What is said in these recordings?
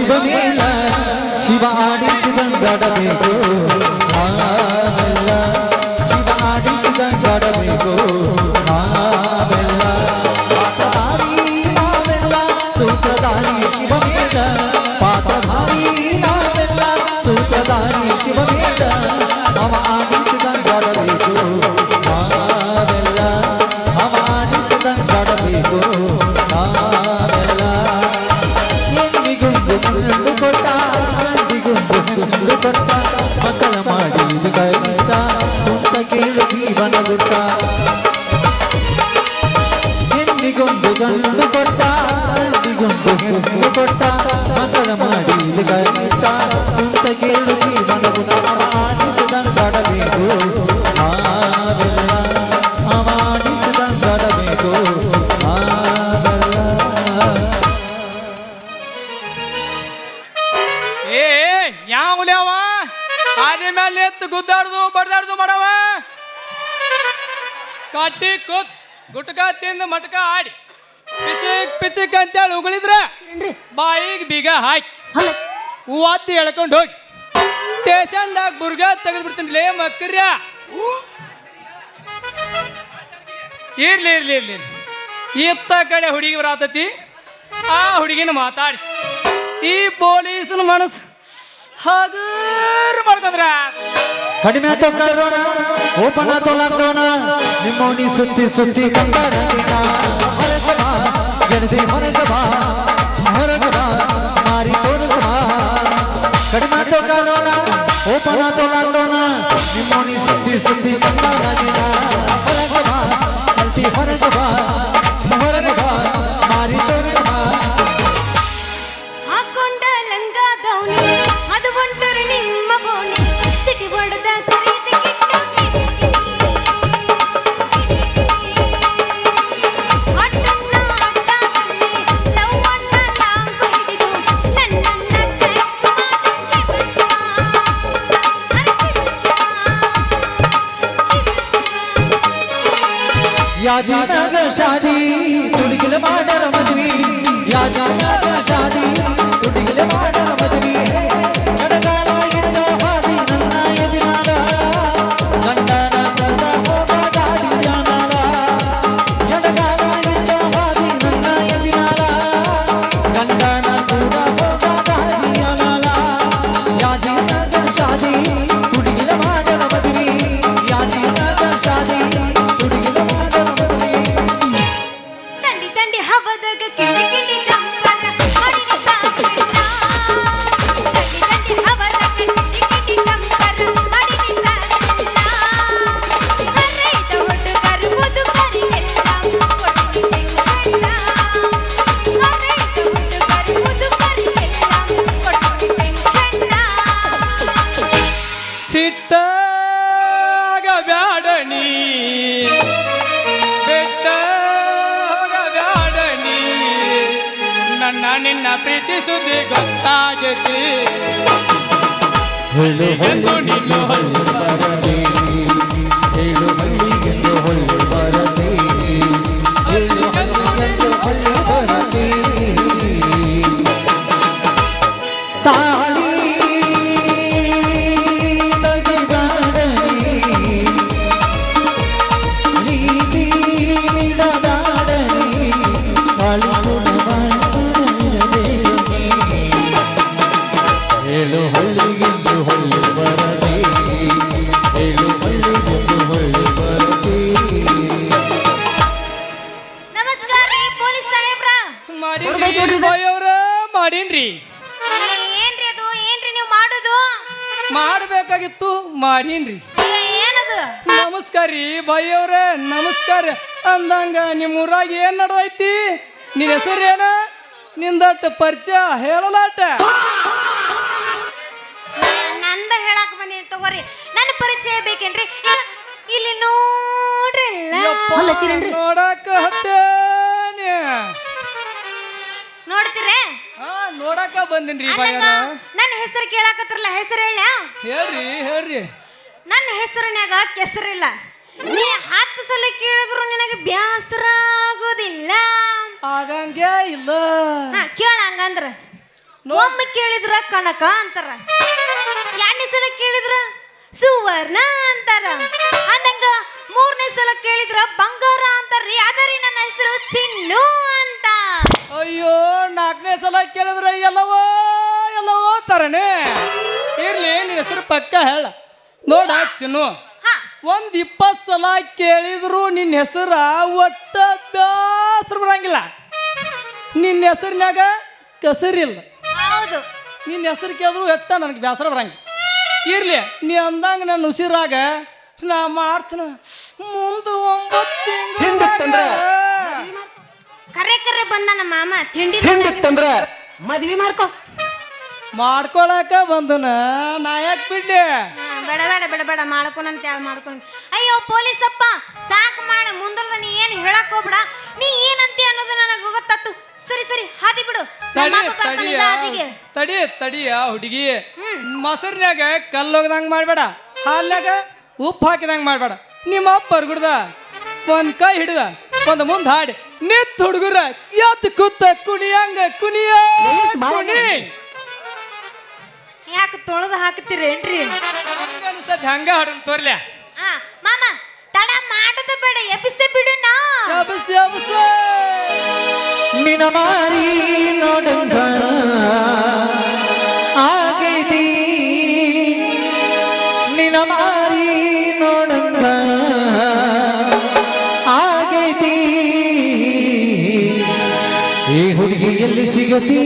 ಶಿವಮೇಲ ಶಿವ ಆಡಿಸಿದಂಗಡಬೇಕು ನಾವೆಲ್ಲ ಶಿವ ಆಡಿಸಿದಂಗಡಬೇಕು ನಾವೆಲ್ಲ ಪಾತ್ರಧಾರಿ ನಾವೆಲ್ಲ ಸೂತ್ರಧಾರಿ ಶಿವಮೇಲ ಪಾತ್ರಧಾರಿ ನಾವೆಲ್ಲ ಸೂತ್ರಧಾರಿ ಶಿವಮೇಲ ಅವ ಆಡಿಸಿದಂಗಡಬೇಕು ನಾವೆಲ್ಲ ಅವ ಆಡಿಸಿದಂಗಡಬೇಕು ನಾವೆಲ್ಲ ಹೆಣ್ಣಿಗೊಂದು ಕೊಟ್ಟ ಗಂಡಿಗೊಂದು ಕೊಟ್ಟ ಮಕ್ಕಳ ಮಾಡಿ ಕೈತ ಕುಂತ ಕೇಳು ಜೀವನ ಗುಟ್ಟ ಹೆಣ್ಣಿಗೊಂದು ಗಂಡು ಕೊಟ್ಟ ಗಂಡಿಗೊಂದು ಕೊಟ್ಟ ಮಕ್ಕಳ ಮಾಡಿ ಕೈತ ಕುಂತ ಕೇಳು ಜೀವನ ಗುಟ್ಟ ಆಡಿಸಿದಂಗಡಬೇಕು ನಾವೆಲ್ಲ ಆಡಿಸಿದಂಗಡಬೇಕು ಯಾವಲ್ಯಾವ ಆದಿ ಮೇಲೆ ಎತ್ತು ಗುದ್ದಾಡ್ದು ಬಡ್ದಾಡ್ದು ಮಾಡವ ಕಟ್ಟಿ ಕೂತ್ ಗುಟ್ಕ ತಿಂದು ಮಟ್ಕ ಆಡಿ ಪಿಚಿಕ್ ಪಿಚಿಕ್ ಅಂತೇಳಿ ಉಗುಳಿದ್ರ ಬಾಯಿಗೆ ಬೀಗ ಹಾಕಿ ಒತ್ತಿ ಎಳ್ಕೊಂಡು ಹೋಗಿ ಸ್ಟೇಷನ್ದಾಗ ಬುರ್ಗ ತೆಗೆದು ಬಿಡ್ತೀನಿ ಲೇ ಮಕ್ಕರ್ಯ ಇರ್ಲಿ ಇರ್ಲಿ ಇರ್ಲಿ ಇತ್ತ ಕಡೆ ಹುಡುಗಿ ಬರತತಿ ಆ ಹುಡುಗಿನ ಮಾತಾಡಿ ಈ ಪೊಲೀಸನ ಮನಸ್ಸು ಹಗರ್ ಮಾಡ್ಕೊಂಡ್ರ ಕಡಿಮೆ ಆತೋ ಕರೋಣ ಓಪನ್ ಆತೋ ಲಾಕ್ಡೌನ ನಿಮ್ಮೋನಿ ಸುತ್ತಿ ಸುತ್ತಿ ಬಂಗಾರ ಹೊರಸಭಾ ಗೆಳತಿ ಹೊರಸಭಾ ಹೊರಸಭಾ ಮಾರಿ ತೋರಸಭಾ ಕಡಿಮೆ ಆತೋ ಕರೋಣ ಓಪನ್ ಆತೋ ಲಾಕ್ಡೌನ ನಿಮ್ಮೋನಿ ಸುತ್ತಿ ಸುತ್ತಿ ಬಂಗಾರ ಹೊರಸಭಾ ಗೆಳತಿ ಹೊರಸಭಾ ಹೊರಸಭಾ ಮಾರಿ ತೋರಸಭಾ ಹಾಕೊಂಡ ಲಂಗ ದೌನಿ ಅದು ಒಂಟರು ನಿಮ್ಮ ಬೋಣಿ ಸಿಟಿ ಹೊಡೆದ ಖರೀದಿ ಯಾಜಾನಾಗ ಶಾದಿ ತುಡಿಗಿಲ ಮಾಡರ ಮದುವೆ ಯಾಜಾನಾಗ ಶಾದಿ ತುಡಿಗಿಲ ಮಾಡರ ಮದುವೆ ನಡಗಾಲಾಗಿದ್ದ ಹಾದಿ ನನ್ನ ಎದಿನಾಲ ಗಂಡನ ಕಳ್ದ ಹೋಗ ಗಾಡಿ ಜಾನಾಲ ನಡಗಾಲಾಗಿದ್ದ ಹಾದಿ ನನ್ನ ಎದಿನಾಲ ಗಂಡನ ಕೂಡ ಹೋಗ ಗಾಡಿ ಜಾನಾಲ ಯಾಜಾನಾಗ ಶಾದಿ ತುಡಿಗಿಲ ಮಾಡರ ಮದುವೆ ಯಾಜಾನಾಗ ಶಾದಿ ತುಡಿಗಿಲ ಹವದಾಗ ಕಿಡಿ ಕಿಡಿ ಜಂಪರ ಮಾಡಿದ ಸಾಕಿಲ್ಲ ದಂಡಿ ದಂಡಿ ಹವದಾಗ ಕಿಡಿ ಕಿಡಿ ಜಂಪರ ಮಾಡಿದ ಸಾಕಿಲ್ಲ ಹರೈದ ಹುಡುಗರು ಮುದುಕರಿಗೆಲ್ಲ ಕೊಟ್ಟಿದ್ದೆಲ್ಲ ಹರೈದ ಹುಡುಗರು ಮುದುಕರಿಗೆಲ್ಲ ಕೊಟ್ಟಿದ್ದೆಲ್ಲ ಸಿಟ್ಟಾಗ ಬ್ಯಾಡಣಿ ನಿನ್ನ ಪ್ರೀತಿ ಸುದ್ದಿ ಗೊತ್ತಾಗತಿ ಎಂದು ನಿನ್ನ ಹೊಳ್ಳಿ ಬರದೆ ಹೇಳು ಹಳ್ಳಿಗೆಂದು ಹೊಳ್ಳಿ ಬರದೆ ಹೇಳು ಹಳ್ಳಿಗೆಂದು ಹೊಳ್ಳಿ ಬರದೆ ತಾಳಿ ತಗಿದಾಡನಿ ನೀತಿ ನೀಡದಾಡನಿ ತಾಳಿ ಹೇಳು ಹಳ್ಳಿಗೆಂದು ಹೊಳ್ಳಿ ಬರದೆ ಹೇಳು ಹಳ್ಳಿಗೆಂದು ಹೊಳ್ಳಿ ಬರದೆ ನಮಸ್ಕಾರ ರೀ ಪೊಲೀಸ್ ಸಾಹೇಬ್ರ ಮಾಡಿನ್ರಿ ಮಾಡೀನ್ರಿ ಏನ್ರಿ ಅದು ಏನ್ರಿ ನೀವು ಮಾಡೋದು ಮಾಡಬೇಕಾಗಿತ್ತು ಮಾಡೀನ್ರಿ ಏನದು ನಮಸ್ಕಾರ ರೀ ಬೈಯವ್ರೆ ನಮಸ್ಕಾರ ಅಂದಂಗ ನಿಮ್ಮ ಊರಾಗ ಏನ್ ನಡೆದೈತಿ ನಿನ್ನ ಹೆಸರೇನ ನಿಂದಟ್ಟ ಪರಿಚಯ ಹೇಳಲಾಟ ನಂದ ಹೇಳಕ್ ಬಂದಿನಿ ತಗೋರಿ ನನ್ನ ಪರಿಚಯ ಬೇಕೇನ್ರಿ ಇಲ್ಲಿ ನೋಡ್ರಲ್ಲ ನೋಡಕ ಹತ್ತೇನೆ ನೋಡ್ತೀರೇ ನೋಡಕ ಬಂದಿನ್ರಿ ಬೈಯವ್ರ ನನ್ನ ಹೆಸರು ಕೇಳಾಕತ್ರಲ್ಲ ಹೆಸರು ಹೇಳ ಹೇಳ್ರಿ ಹೇಳ್ರಿ ನನ್ನ ಹೆಸರಿನ್ಯಾಗ ಕೆಸರಿಲ್ಲ ನೀ 10 ಸಲ ಕೇಳಿದ್ರು ನಿನಗೆ ಬ್ಯಾಸರ ಆಗೋದಿಲ್ಲ ಆಗಂಗೆ ಇಲ್ಲ ಕೇಳ ಹಂಗಂದ್ರ ಒಮ್ಮೆ ಕೇಳಿದ್ರ ಕನಕ ಅಂತಾರ, ಎರಡನೇ ಸಲ ಕೇಳಿದ್ರ ಸುವರ್ಣ ಅಂತಾರ, ಅಂದಂಗ ಮೂರನೇ ಸಲ ಕೇಳಿದ್ರ ಬಂಗಾರ ಅಂತಾರ್ರಿ. ಅದರಿ ನನ್ನ ಹೆಸರು ಚಿನ್ನು ಅಂತ. ಅಯ್ಯೋ, ನಾಲ್ಕನೇ ಸಲ ಕೇಳಿದ್ರೆ ಎಲ್ಲವೋ ಎಲ್ಲವೋ ಅಂತಾರನೆ. ಇರ್ಲಿ, ನಿನ್ನ ಹೆಸರು ಪಕ್ಕ ಹೇಳ ನೋಡ ಚಿನ್ನು. ಹಾ, ಒಂದ್ 20 ಸಲ ಕೇಳಿದ್ರು ನಿನ್ನ ಹೆಸರ ಒಟ್ಟ ಬ್ಯಾಸರು ಬರಂಗಿಲ್ಲ. ನಿನ್ನ ಹೆಸರಿನಾಗ ಕಸರಿಲ್ಲ. ಹೌದು. ನಿನ್ನ ಹೆಸರು ಕೇಳಿದ್ರು ಎಟ್ಟ ನನಗೆ ಬ್ಯಾಸರ ಬರಂಗಿಲ್ಲ. ಇರ್ಲಿ, ನೀ ಅಂದಂಗ ನನ್ನ ಉಸಿರಾಗ ನಾ ಮಾಡ್ತಾನ ಮುಂದೆ 9 ತಿಂಗಳ ಕರೆ ಕರೆ ಬಂದ ನಮ್ಮ ಮಾಮ ತಿಂಡಿ ತಿಂದಿತ್ತಂದ್ರ ಮದ್ವಿ ಮಾಡ್ಕೊ. ಮಾಡ್ಕೊಳಕ ಬಂದನ ನಾ ಯಾಕೆ ಬಿಡ್ಲಿ? ಬೇಡ ಬೇಡ ಬೇಡ ಬೇಡ ಮಾಡ್ಕೊನಂತ ಹೇಳಿ ಮಾಡ್ಕೊನ. ಅಯ್ಯೋ ಪೊಲೀಸಪ್ಪ, ಸಾಕು ಮಾಡ, ಮುಂದರದ ನೀ ಏನು ಹೇಳಕ್ ಹೋಗ್ಬೇಡ. ನೀ ಏನಂತಿ ಅನ್ನೋದು ನನಗೆ ಗೊತ್ತಾತು. ಸರಿ ಸರಿ, ಹಾದಿ ಬಿಡು. ತಡಿಯ ಹುಡುಗಿ, ಮೊಸರಿನಾಗ ಕಲ್ಲು ಹೋಗ್ದಂಗ ಮಾಡ್ಬೇಡ, ಹಾಲ್ನಾಗ ಉಪ್ಪು ಹಾಕಿದಂಗ ಮಾಡ್ಬೇಡ. ನಿಮ್ಮ ಅಪ್ಪ ಬರ್ಗುಡ್ದ ಒಂದ್ ಕೈ ಹಿಡ್ದ ಒಂದ್ ಮುಂದ್ ಹಾಡಿ ನಿತ್ ಹುಡುಗರ ಎತ್ ಕೂತ ಕುಣಿಯಂಗ ಕುಣಿಯ ಕುಣಿ. ಯಾಕೆ ತೊಳೆದು ಹಾಕ್ತಿರೇನ್ರಿ? ಅನ್ಸತ್ ಹಂಗ ಹಾಡನ್ ತೋರ್ಲ್ಯಾ. ಮಾಮ ತಡ ಮಾಡುದು ಬೇಡ, ಎಬ್ಬಿಸೆ ಬಿಡುನ. ನಿನ ಮಾರಿ ನೋಡಂಗ ಆಗೈತಿ, ನಿನ ಮಾರಿ ನೋಡಂಗ ಆಗೈತಿ. ಈ ಹುಡುಗಿ ಎಲ್ಲಿ ಸಿಗತಿ,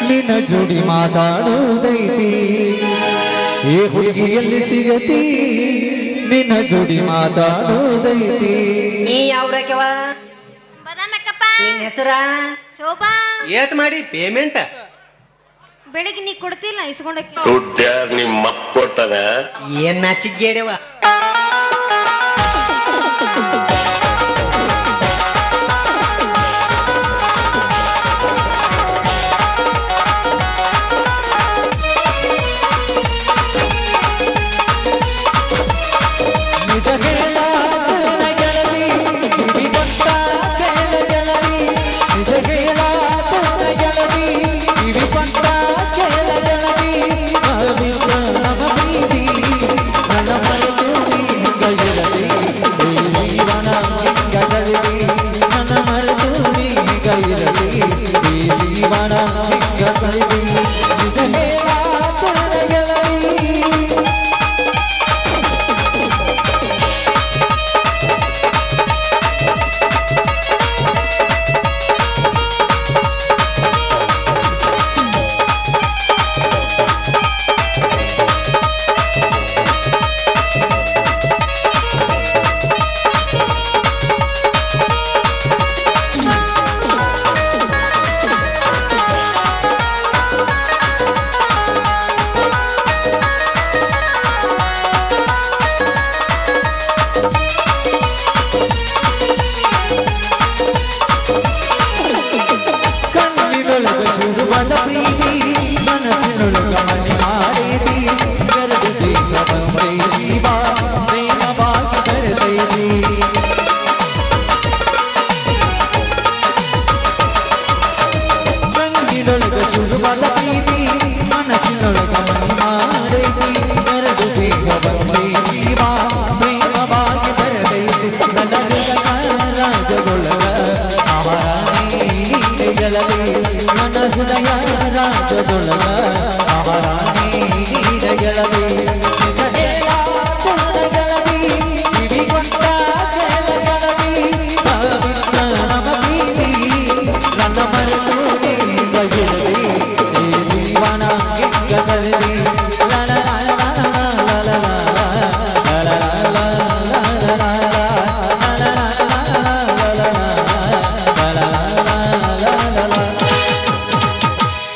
ನಿನ್ನ ಜೋಡಿ ಮಾತಾಡುವುದೈತಿ. ಈ ಹುಡುಗಿ ಎಲ್ಲಿ ಸಿಗತಿ, ನಿನ್ನ ಜೋಡಿ ಮಾತಾಡುವುದೈತಿ. ನೀ ಯಾವ್ರಕ್ಯವ? ಬದಾಮಕ್ಕಪ್ಪ. ನಿನ್ ಹೆಸರ? ಶೋಭಾ. ಏಟ್ ಮಾಡಿ ಪೇಮೆಂಟ್? ಬೆಳಿಗ್ಗೆ ನೀ ಕೊಡ್ತಿಲ್ಲ, ಇಸ್ಕೊಂಡೋಗಿ. ದುಡ್ಡ್ಯಾರ ನಿಮ್ಮ ಕೊಟ್ಟದ ಏನ್ ನಾಚಿಗೇಡವ?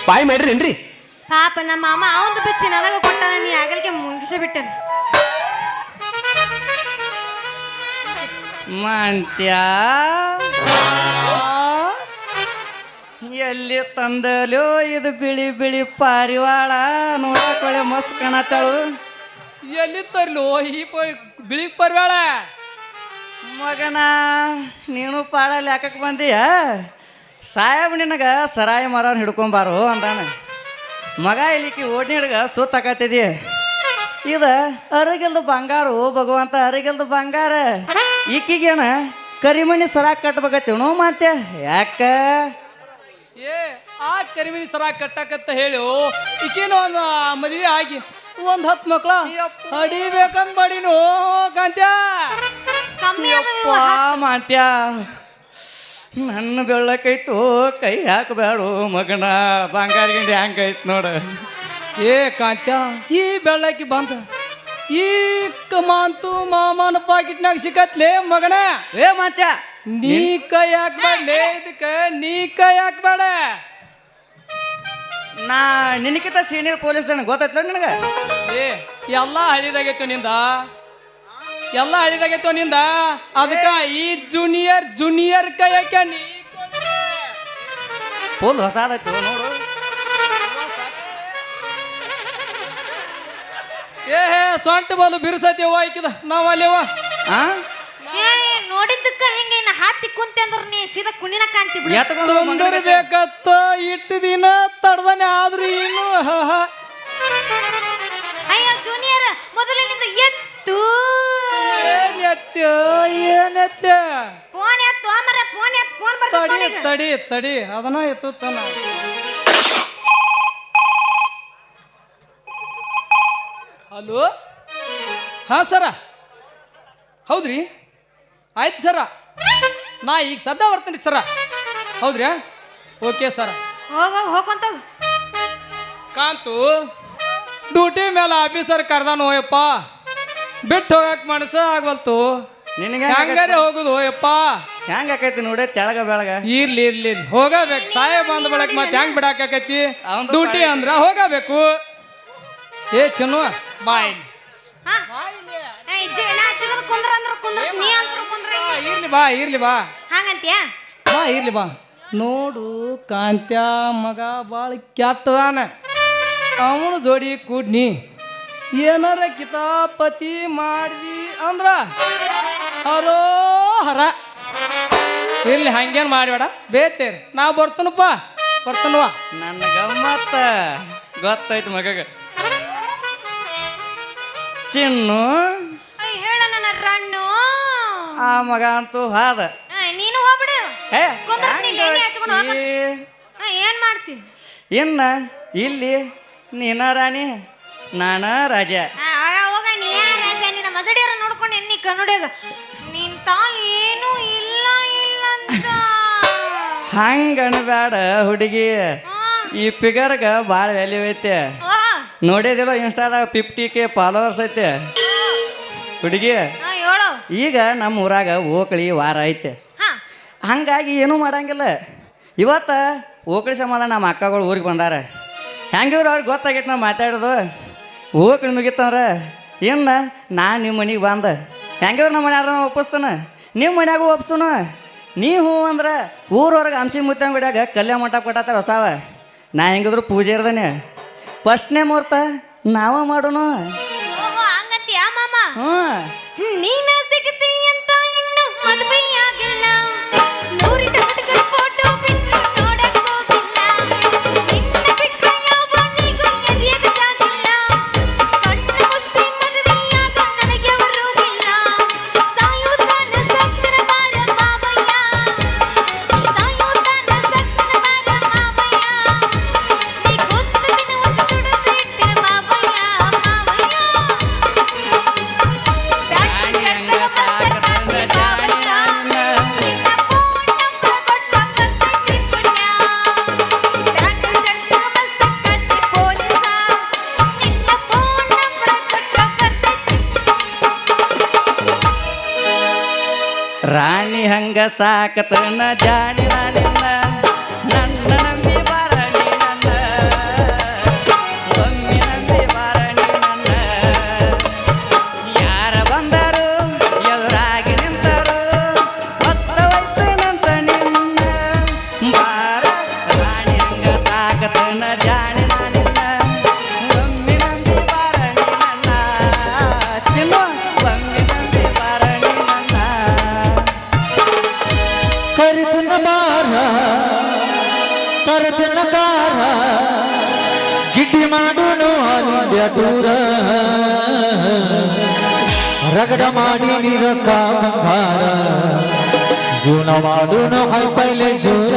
ಪಾಯ್ ಮಾಡ್ರಿ ಪಾಪ ನಮ್ಮ ಮಾಮ ಅವಂದು ಬಿಚ್ಚಿ ನನಗ ಕೊಟ್ಟಾನ, ನೀ ಆಗಲ್ಕೆ ಮುಗಿಸಿ ಬಿಟ್ಟನ. ಮಂತ್ಯ ಎಲ್ಲಿ ತಂದಲೋ ಇದು ಬಿಳಿ ಬಿಳಿ ಪಾರಿವಾಳ, ನೋಡಕೊಳ್ಳೆ ಮಸ್ತ್ ಕಾಣತ್ತಾಳು. ಎಲ್ಲಿ ತರ್ಲೋ ಈ ಬಿಳಿ ಪಾರಿವಾಳ? ಮಗನ ನೀನು ಪಾಡಲ್ಲಿ ಯಾಕಕ್ಕೆ ಬಂದೀಯ? ಸಾಹೇಬ್ ನಿನಗ ಸರಾಯಿ ಮರನ್ ಹಿಡ್ಕೊಂಬಾರು ಅಂದಾನ ಮಗ ಇಲ್ಲಿಕ್ಕಿ ಓಡ್ನಿ ಹಿಡ್ಗ ಸುತ್ತಾಕತ್ತಿದಿ ಇದ ಅರಿಗಿಲ್ದು ಬಂಗಾರು ಭಗವಂತ ಅರಿಗಿಲ್ದು ಬಂಗಾರ ಈಕಿಗೇನ ಕರಿಮಣಿ ಸರ ಕಟ್ಬೇಕತ್ತೇನೋ ಮತ್ತೆ ಯಾಕ ಏ ಆ ಕರಿಮಿನಿ ಸರ ಕಟ್ಟಕತ್ತ ಹೇಳು ಈಕೇನು ಒಂದು ಮದುವೆ ಆಗಿ ಒಂದ್ 10 ಮಕ್ಳ ಹಡಿಬೇಕಂದ್ ಮಾಡಿನು ಕಾಂತ್ಯ ಕಮ್ಮಿ ಯಪ್ಪ ಮಾತ್ಯ ನನ್ನ ಬೆಳ್ಳಕೈತು ಕೈ ಹಾಕಬೇಡು ಮಗನ ಬಂಗಾರ ಗಿಂಡಿ ಹಂಗೈತ್ ನೋಡು ಏ ಕಾಂತ್ಯ ಈ ಬೆಳ್ಳಕ್ಕಿ ಬಂತ ಈ ಕಮಾಂತು ಮಾಮನ ಪಾಕಿಟ್ನಾಗ ಸಿಕ್ಕತ್ಲೇ ಮಗನ ಏ ಮಾತ್ಯ ನೀ ಕೈ ಹಾಕ್ಬೇಡ್ಲೇ ಇದಕ್ಕ ನೀ ಕೈ ಹಾಕ್ಬೇಡ ನಾ ನಿನಕಿತ ಸೀನಿಯರ್ ಪೊಲೀಸ್ ಗೊತ್ತಾಯ್ತಲ್ಲ ನಿನಗ ಏ ಎಲ್ಲ ಹಳಿದಾಗೈತು ನಿಂದ ಎಲ್ಲ ಹಳಿದಾಗೈತು ನಿಂದ ಅದಕ್ಕ ಈ ಜೂನಿಯರ್ ಕೈ ಹಾಕ ನೀ ಫುಲ್ ಹೊಸಾದೈತು ನೋಡು ಏ ಸೊಂಟ ಬಲು ಬಿರ್ಸತ್ಯವ ಆಯ್ಕಿದ ನಾವ್ ಅಲ್ಲೇವ ಆ ಏ ನೋಡಿದ್ದಕ್ಕ ಹಿಂಗ ಇನ್ನ ಹಾತಿ ಕುಂತೆ ಅಂದ್ರ ನೀ ಸೀದಾ ಕುಣಿನ ಕಾಂತಿ ಬಿಡು ಎತ್ಕೊಂಡು ತೊಂದರ್ಬೇಕತ್ತ ಇಟ್ಟು ದಿನ ತಡ್ದಾನೆ ಆದ್ರೂ ಇನ್ನು ಅಯ್ಯೋ ಜೂನಿಯರ್ ಮೊದಲಿನಿಂದ ಎತ್ತು ಏನತ್ತ ಫೋನ್ ಎತ್ತು ಮರ ಫೋನ್ ತಡಿ ಬರ್ತದೆ ತಡಿ ತಡಿ ಅದನ್ನ ಎತ್ತುತ್ತಾನ ಹಲೋ ಹಾ ಸರ ಹೌದ್ರಿ ಆಯ್ತು ಸರ ನಾ ಈಗ ಸದ್ದ ಬರ್ತೀನಿ ಸರ ಹೌದ್ರಿ ಓಕೆ ಸರ ಹೋಗಂತ ಕಾಂತು ಡ್ಯೂಟಿ ಮೇಲೆ ಆಫೀಸರ್ ಕರ್ದಾನ ಹೋಯಪ್ಪ ಬಿಟ್ಟು ಹೋಗಕ್ ಮನಸ್ಸ ಆಗ್ವಲ್ತು ನಿನಗೆ ಹೆಂಗಾರೆ ಹೋಗುದು ಹೋಯಪ್ಪ ಹೆಂಗ ಆಕೈತಿ ನೋಡಿ ತೆಳಗ ಬೆಳಗ ಇರ್ಲಿ ಇರ್ಲಿ ಹೋಗಬೇಕು ಸಾಹೇಬ ಬಂದ ಬಳಕ ಮತ್ತೆ ಹೆಂಗ್ ಬಿಡಾಕೈತಿ ಅವಂದು ಡ್ಯೂಟಿ ಅಂದ್ರ ಹೋಗಬೇಕು ಏ ಚೆನ್ನು ಬಾಯ್ ಕುಂದ್ರ ಅಂದ್ರ ಕುಂದ್ರ ನೀ ಅಂದ್ರ ಕುಂದ್ರ ಇರ್ಲಿ ಬಾ ಹಂಗಂತ್ಯ ಇರ್ಲಿ ಬಾ ನೋಡು ಕಾಂತ್ಯ ಮಗ ಬಾಳ ಕೆಟ್ಟದಾನ ಅವನು ಜೋಡಿ ಕೂಡ್ನಿ ಏನಾರ ಕಿತಾಪತಿ ಮಾಡಿದಿ ಅಂದ್ರ ಹರೋ ಹರ ಇರ್ಲಿ ಹಂಗೇನ್ ಮಾಡಬೇಡ ಬೇತೇರಿ ನಾ ಬರ್ತನವಾ ನನ್ನ ಗಮ್ಮತ್ತ ಗೊತ್ತಾಯ್ತು ಮಗಗ ಚಿನ್ನು ಹೇಳ ನನ್ನ ರಣ್ಣು ಆ ಮಗ ಅಂತೂ ಹಾದ ನೀನು ಹೋಗ್ಬಿಡು ಏ ಕುಂದ್ರ ನೀನ್ ಎಣ್ಣೆ ಹಚ್ಕೊಂಡು ಹೋಗ ಈ ಏನ್ ಮಾಡ್ತಿ ಇನ್ನ ಇಲ್ಲಿ ನೀನ ರಾಣಿ ನಾನ ರಾಜ ಆಗ ಹೋಗ ನೀ ರಾಜ ನಿನ್ನ ಮಸಡಿಯರ ನೋಡ್ಕೊಂಡು ಎಣ್ಣಿ ಕನ್ನಡಿಗ ನಿನ್ ತಾಲ್ ಏನು ಇಲ್ಲ ಅಂತ ಹಂಗ ಅನ್ಬೇಡ ಹುಡುಗಿ ಈ ಫಿಗರ್ಗ ಭಾಳ ವ್ಯಾಲ್ಯೂ ಐತೆ ನೋಡಿದಿಲ್ಲ ಇನ್ಸ್ಟಾದಾಗ 50K ಫಾಲೋವರ್ಸ್ ಐತೆ ಹುಡುಗಿ ಹೇಳು ಈಗ ನಮ್ಮ ಊರಾಗ ಓಕಳಿ ವಾರ ಐತೆ ಹಂಗಾಗಿ ಏನೂ ಮಾಡಂಗಿಲ್ಲ ಇವತ್ತ ಓಕಳಿ ಸಂಬಂಧ ನಮ್ಮ ಅಕ್ಕಗಳು ಊರಿಗೆ ಬಂದಾರ ಹೆಂಗಿವ್ರು ಅವ್ರಿಗೆ ಗೊತ್ತಾಗೈತೆ ನಾವು ಮಾತಾಡೋದು ಓಕಳಿ ಮುಗಿತಂದ್ರೆ ಇನ್ನು ನಾನು ನಿಮ್ಮ ಮನೆಗೆ ಬಂದ ಹೆಂಗಿವ್ರು ನಮ್ಮ ಮನ್ಯಾರ ಒಪ್ಪಿಸ್ತಾನ ನಿಮ್ಮ ಮನ್ಯಾಗೂ ಒಪ್ಸನು ನೀವು ಅಂದ್ರೆ ಊರವ್ರಿಗೆ ಹಂಸಿ ಮುತ್ತಂಗ ಬಿಡಾಗ ಕಲ್ಯಾಣ ಮಂಟಪ ಕೊಟ್ಟಾರ ಹೊಸಾವ ನಾ ಹೆಂಗಿದ್ರು ಪೂಜೆ ಇರ್ದಾನೆ ಫಸ್ಟ್ನೇ ಮುಹೂರ್ತ ನಾವ ಮಾಡೋಣ ಹಂಗಂತೀಯ ಮಾಮ ಹ್ಞೂ ನೀನ ಸಿಗತಿ ಅಂತ ಇನ್ನು ಮದುವೆ ಆಗಿಲ್ಲ ನೂರಿ ಟಮಟಗಳ ಫೋಟೋ ಬಿಟ್ಟು ನೋಡಕ್ ಹೋಗಿಲ್ಲ ನಿನ್ನ ಬಿಟ್ರೆ ಯಾವನಿಗೂ ಎದೆಯದ ಜಾಗಿಲ್ಲ ಕಣ್ಣು ಮುಚ್ಚಿ ಮದುವೆಯಾಗ ನನಗೆ ಬರುವುದಿಲ್ಲ ಸಾಯುತ್ತಾನ ಸಕ್ಕನ ಬಾರ ಮಾವಯ್ಯ ಸಾಯುತ್ತಾನ ಸಕ್ಕನ ಬಾರ ಮಾವಯ್ಯ ನೀ ಗೊತ್ತು ದಿನ ಒಂದು ತುಡುಸಿಟ್ಟಿರ ಮಾವಯ್ಯ ರಾಣಿ ಹಂಗ ಸಾಕತನ ಜಾಣಿ ನಾನಿನ್ನ ನನ್ನ ನಂಬಿ ಬಾರಣಿ ನನ್ನ ಒಮ್ಮೆ ನಂಬಿ ಬಾರಣಿ ನನ್ನ ಯಾರ ಬಂದರು ಎದುರಾಗಿ ನಿಂತರು ಹೊತ್ತವೈತನಂತ ನಿನ್ನ ಬಾರ ರಾಣಿ ಹಂಗ ಸಾಕತನ ಜಾಣಿ ನಾನಿನ್ನ ಒಮ್ಮೆ ನಂಬಿ ಬಾರಣಿ ನನ್ನ ಚಿನ್ನು ಒಮ್ಮೆ ನಂಬಿ ಬಾರಣಿ ನನ್ನ ಕರಿತನ ಬಾರ ಚಿಂತೆ ಮಾಡೋನು ಆಲ್ ಇಂಡಿಯಾ ಟೂರ ರಗಡ ಮಾಡಿ ನಿರಕ ಬಂಗಾರ ಜೀವನ ಮಾಡೋನು ಹೈ ಪೈಲೆ ಜೋರ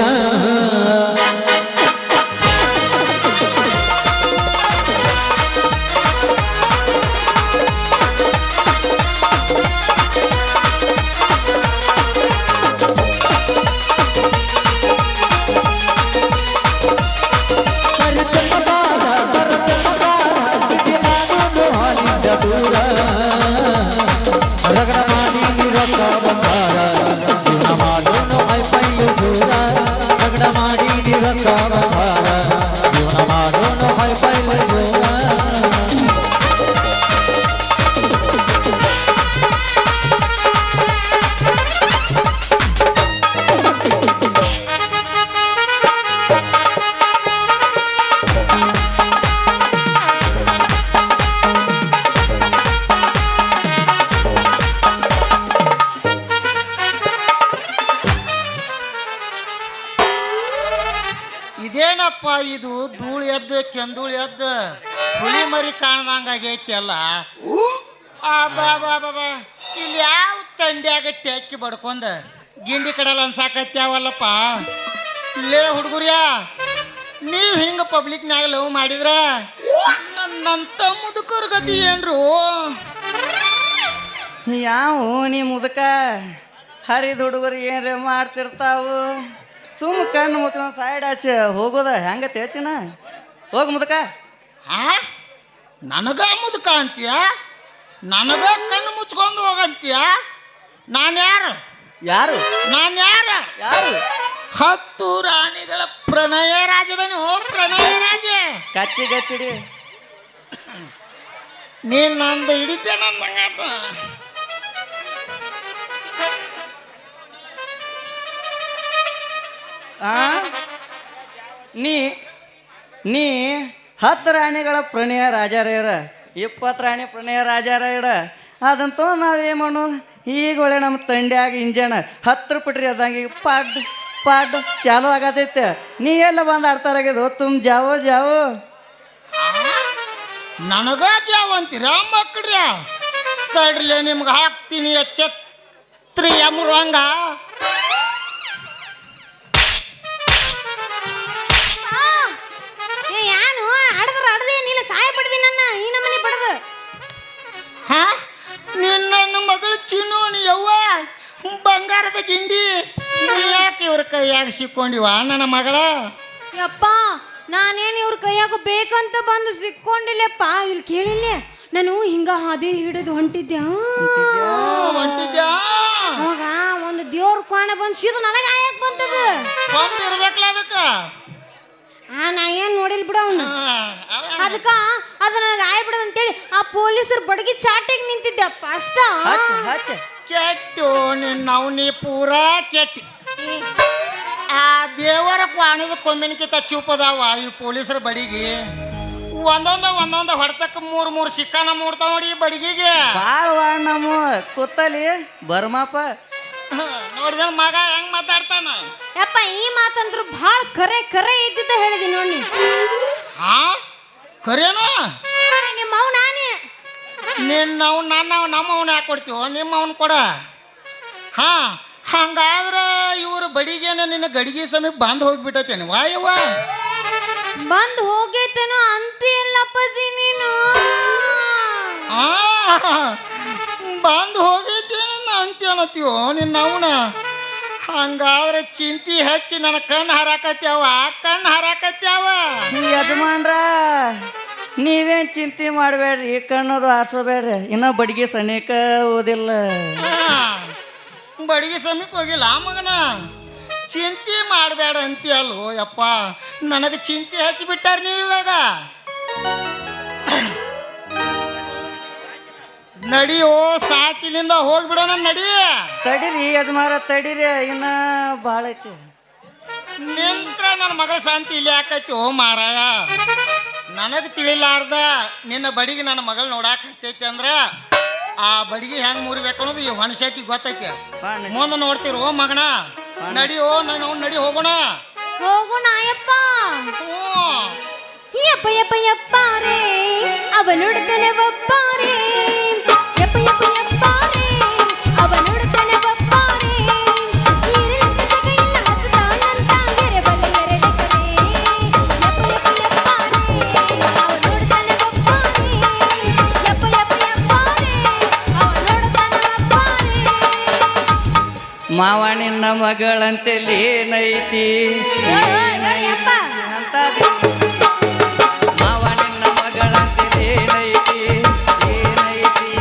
ರಗಡ ಮಾಡಿ ನಿರಕ ಬಂಗಾರ ಜೀವನ ಮಾಡೋನು ಹೈ ಪೈಲೆ ಜೋರ ರಗಡ ಮಾಡಿ ನಿರಕ ಬಂಗಾರ ಜೀವನ ಮಾಡೋನು ಹೈ ಪೈಲೆ ಜೋರ ಇದೇನಪ್ಪ ಇದು ಧೂಳು ಎದ್ದು ಕೆಂದೂಳು ಎದ್ದು ಹುಲಿ ಮರಿ ಕಾಣ್ದಂಗಾಗೈತಿ ಅಲ್ಲ ಬಾ ಇಲ್ಲಿ ಯಾವ ತಂಡ್ಯಾಗ ಟೆಕ್ಕಿ ಬಡ್ಕೊಂಡ ಗಿಂಡಿ ಕಡಲ್ ಅನ್ಸಾಕತ್ಯಾವಲ್ಲಪ್ಪ ಲೇ ಹುಡುಗರ್ಯ ನೀವು ಹಿಂಗೆ ಪಬ್ಲಿಕ್ನಾಗ ಲವ್ ಮಾಡಿದ್ರ ನನ್ನಂತ ಮುದುಕರ ಗತಿ ಏನ್ರು ಯಾವ ನೀ ಮುದಕ ಹರಿದ ಹುಡುಗರು ಏನ್ರ ಮಾಡ್ತಿರ್ತಾವು ಸುಮ್ಮ ಕಣ್ಣು ಮುಚ್ಕೊಂಡ್ ಸೈಡ್ ಆಚ ಹೋಗೋದ ಹೆಂಗ ತೇಚಿನ ಹೋಗು ಮುದಕ ನನಗ ಮುದುಕ ಅಂತೀಯ ನನಗ ಕಣ್ಣು ಮುಚ್ಕೊಂಡು ಹೋಗಂತೀಯ ನಾನು ಯಾರು ಯಾರು ನಾನು ಯಾರು ಯಾರು 10 ರಾಣಿಗಳ ಪ್ರಣಯ ರಾಜದನು ಪ್ರಣಯ ರಾಜ ಕಚ್ಚಿ ಗಚ್ಚಿಡಿ ನೀನ್ ನಂದು ಹಿಡಿತೆ ನಂದಂಗಾತ ಆ ನೀ ನೀ 10 ರಾಣಿಗಳ ಪ್ರಣಯ ರಾಜಾರೇರ 20 ರಾಣಿ ಪ್ರಣಯ ರಾಜಾರೇರ ಅದಂತೂ ನಾವೇನು ಮಾಡು ಈಗ ಒಳ್ಳೆ ನಮ್ಮ ತಂಡ್ಯಾಗ ಇಂಜನ್ 10 ಪಟ್ರಿ ಅದಂಗೆ ಪಾಡ್ ಪಾಡ್ ಚಾಲು ಆಗತೈತೆ ನೀ ಎಲ್ಲ ಬಂದು ಆಡ್ತಾರಾಗಿದ್ದು ತುಮ್ ಜಾವೋ ಜಾವೋ ನನಗ ಜಾವ ಅಂತೀರ ಮಕ್ಕಳ್ರ ತಡ್ರಲೆ ನಿಮ್ಗೆ ಹಾಕ್ತೀನಿ ಛತ್ರಿ ಎಮ್ರಂಗ ಯಾನು ಆಡದ್ರ ಆಡದೇನಿಲ್ಲ ಸಾಯ ಪಡ್ದಿ ನನ್ನ ಈ ನಮ್ಮನೆ ಪಡೆದು ಹಾ ನಿನ್ನ ಮಗಳು ಚಿನ್ನೋಣಿ ಯವ್ವ ಬಂಗಾರದ ಗಿಂಡಿ ನೀ ಯಾಕೆ ಇವ್ರ ಕೈಯಾಗ ಸಿಕ್ಕೊಂಡಿವ ನನ್ನ ಮಗಳ ಯಪ್ಪ ನಾನೇನು ಇವ್ರ ಕೈಯಾಗ ಬೇಕಂತ ಬಂದು ಸಿಕ್ಕೊಂಡಿಲ್ಲಪ್ಪ ಇಲ್ಲಿ ಕೇಳಿಲ್ಲ ನಾನು ಹಿಂಗ ಹಾದಿ ಹಿಡಿದು ಹೊಂಟಿದ್ದೆ ಹೊಂಟಿದ್ಯಾ ಅವಾಗ ಒಂದು ದೇವ್ರ ಕಾಣ ಬಂದು ಸೀದು ನನಗೆ ಆಯಕ್ ಬಂತದ ಕೊಂಬ್ ಇರ್ಬೇಕಲ್ಲ ಅದಕ್ಕ ನಾ ಏನ್ ನೋಡಿಲ್ ಬಿಡ ಅವ್ನು ಅದಕ್ಕ ಅದು ನನಗೆ ಆಯ್ ಬಿಡದ ಅಂತೇಳಿ ಆ ಪೊಲೀಸರು ಬಡಗಿ ಚಾಟಿಗೆ ನಿಂತಿದ್ದೆಪ್ಪ ಅಷ್ಟ ಹಚ್ಚ ಹಚ್ಚ ಕೆಟ್ಟು ನಿನ್ನವ್ ನೀ ಪೂರಾ ಕೆಟ್ಟಿ ಆ ದೇವರ ಕ್ವಾಣದ ಕೊಮ್ಮಿನಕಿತ ಚೂಪದಾವ ಈ ಪೊಲೀಸರ ಬಡಿಗೆ ಒಂದೊಂದ ಹೊಡ್ತಕ್ಕ 3 ಸಿಕ್ಕಾನ ಮೂಡ್ತಾವ ನೋಡಿ ಈ ಬಡಿಗೆಗೆ ಭಾಳ ವಾಡ ನಮ್ಮ ಕೂತಲಿ ಬರ್ಮಪ್ಪ ನೋಡಿದ ಮಗ ಹೆಂಗ್ ಮಾತಾಡ್ತಾನ ಯಪ್ಪ ಈ ಮಾತಂದ್ರು ಭಾಳ ಕರೆ ಇದ್ದಿದ್ದ ಹೇಳಿದಿ ನೋಡಿ ಹಾ ಖರೇನು ನಿಮ್ಮ ಅವ್ ನಾನೇ ನಿನ್ನವ್ ನಮ್ಮವನ್ನ ಯಾಕೆ ಕೊಡ್ತೀವೋ ನಿಮ್ಮವನ್ ಕೊಡ ಹಾ ಹಂಗಾದ್ರೆ ಇವ್ರ ಬಡಿಗೆನ ನಿನ್ನ ಗಡಿಗೆ ಸಮೀಪ ಬಂದು ಹೋಗ್ಬಿಟ್ಟತೇನೆ ವಾಯವ್ವ ಬಂದು ಹೋಗೈತೇನೋ ಅಂತೀಯಲ್ಲಪ್ಪಜಿ ನೀನು ಬಂದು ಹೋಗೈತೇನ ಅಂತೀವನತ್ತೀವೋ ನಿನ್ನವನ ಹಂಗಾದ್ರೆ ಚಿಂತಿ ಹಚ್ಚಿ ನನ್ನ ಕಣ್ಣು ಹರಾಕತ್ಯಾವ ಯಜಮಾನ್ರ ನೀವೇನ್ ಚಿಂತೆ ಮಾಡಬೇಡ್ರಿ ಕಣ್ಣದು ಆಸೋಬೇಡ್ರಿ ಇನ್ನ ಬಡಿಗೆ ಸನೇಕ ಓದಿಲ್ಲ ಬಡಿಗೆ ಸಮೀಪ ಹೋಗಿಲ್ಲ ಮಗನ ಚಿಂತೆ ಮಾಡಬೇಡ ಅಂತೀಯಲ್ಲೋ ಯಪ್ಪ ನನಗೆ ಚಿಂತೆ ಹಚ್ಚಿ ಬಿಟ್ಟಾರ ನೀವು ಇವಾಗ ನಡಿಯೋ ಸಾಕಿನಿಂದ ಹೋಗ್ಬಿಡೋಣ ನಡಿ ತಡೀರಿ ಯಜಮಾರ ತಡೀರಿ ಇನ್ನ ಭಾಳ ಐತಿ ನಿಂತ್ರ ನನ್ನ ಮಗಳ ಶಾಂತಿ ಇಲ್ಲಿ ಯಾಕೈತಿ ಓ ಮಾರಾಯ ನನಗೆ ತಿಳಿಲಾರ್ದ ನಿನ್ನ ಬಡಿಗೆ ನನ್ನ ಮಗಳು ನೋಡಾಕತ್ತೈತಿ ಅಂದ್ರ ಆ ಬಡಿಗೆ ಹೆಂಗ್ ಮುರಿಬೇಕು ಅನ್ನೋದು ಈ ಹೊಣಸೈತಿ ಗೊತ್ತೈತಿ ಮುಂದೆ ನೋಡ್ತಿರೋ ಮಗನ ನಡಿಯೋ ನಾನು ನಡಿ ಹೋಗೋಣ ಹೋಗೋಣ ಅಯ್ಯಪ್ಪ ಯಪ್ಪ ಯಪ್ಪ ಯಪ್ಪಾರೆ ಅವನುಡ್ತಾನೆ ಒಪ್ಪಾರೆ ಯಪ್ಪ ಯಪ್ಪ ಯಪ್ಪಾರೆ ಅವನುಡ್ತಾನೆ ಒಪ್ಪಾರೆ ಈರಲಕ್ಕೆ ತಗೈಲ್ಲ ಹಸದಾನಂತ ಎರೆಬಲೆ ಎರಡಕರೆ ಯಪ್ಪ ಯಪ್ಪ ಯಪ್ಪಾರೆ ಅವನುಡ್ತಾನೆ ಒಪ್ಪಾರೆ ಯಪ್ಪ ಯಪ್ಪ ಯಪ್ಪಾರೆ ಅವನುಡ್ತಾನೆ ಒಪ್ಪಾರೆ ಮಾವ ನಿನ್ನ ಮಗಳಂತೆಲಿ ಏನೈತಿ ಯಪ್ಪ ಅಂತ ಮಾವ ನಿನ್ನ ಮಗಳಂತೆಲಿ ಏನೈತಿ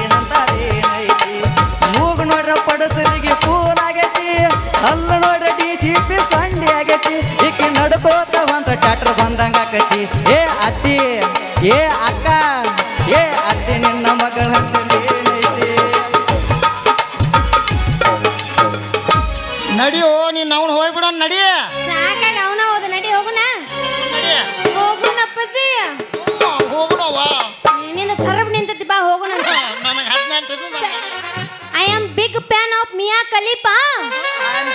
ಅಂತದೇನೈತಿ ಮೂಗು ನೋಡ್ರ ಪಡಸರಿಗೆ ಫೂಲ್ ಆಗೈತಿ ಅಲ್ಲ ನೋಡ್ರ DCP ಸಂಡಿ ಆಗೈತಿ ಈಕಿ ನಡ್ಕೋತ ಒಂದ ಟ್ಯಾಕ್ಟರ್ ಬಂದಂಗ ಆಕೈತಿ ಏ ಅತ್ತಿ ಏ ಅಕ್ಕ ಏ ಅತ್ತಿ ನಿನ್ನ ಮಗಳಂತೆಲಿ ಏನೈತಿ ನಡಿಯೋ ನೀನು ಅವ್ನು ಹೋಗ್ಬಿಡ ನಡಿ ಸಾಕಾಗ ಅವನ ಹೋದ ನಡಿ ಹೋಗುಣ ನಡಿ ಹೋಗುಣಪ್ಪಸಿ ಹೋಗ್ಬಿಡವ್ವ ನಿನ್ನಿಂದ ತರಬ್ ನಿಂತತಿ ಬಾ ಹೋಗುಣ ನನಗೆ 18 I am big fan of Mia Khalifa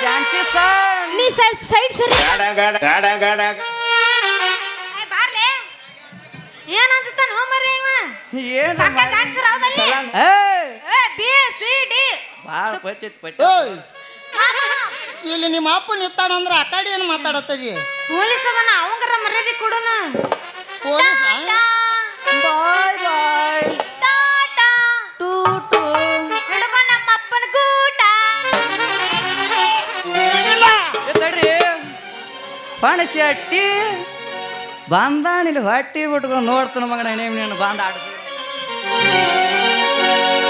ಜಾನ್ಸಿ ಸರ್ ನೀ ಸ್ವಲ್ಪ ಸೈಡ್ ಸರಿ ಬಾರ್ಲೆ ಏನ್ ಅನ್ಸುತ್ತಾನ ಹೋಮರೆ ಇವ ಏನು ಪಕ್ಕ ಡ್ಯಾನ್ಸರ್ ಹೌದಲ್ಲಿ ಎ ಬಿ ಸಿ ಡಿ ಭಾಳ ಪಚ್ಚೈತಿ ಪಚ್ಚ ಓಯ್ ಇಲ್ಲಿ ನಿಮ್ಮ ಅಪ್ಪ ನಿತ್ತಾಡಂದ್ರೆ ಆ ಕಡೆ ಏನು ಮಾತಾಡತ್ತದಿ ಪೊಲೀಸ್ ಅದನ ಅವಂಗರ ಮರ್ಯಾದೆ ಕೊಡೋಣ ಪೊಲೀಸ ಬಾಯ್ ಬಾಯ್ ಟಾಟಾ ಟೂ ಟೂ ಹಿಡ್ಕೊ ನಮ್ಮ ಅಪ್ಪನ ಗೂಟ ತಡ್ರಿ ಪಣಸಿ ಅಟ್ಟಿ ಬಂದಾಣಿಲ್ಲಿ ಹೊಟ್ಟಿ ಬಿಟ್ಕೊಂಡು ನೋಡ್ತಾನ ಮಗನ ನೀನು ಬಂದ ಆಡ್ತೀನಿ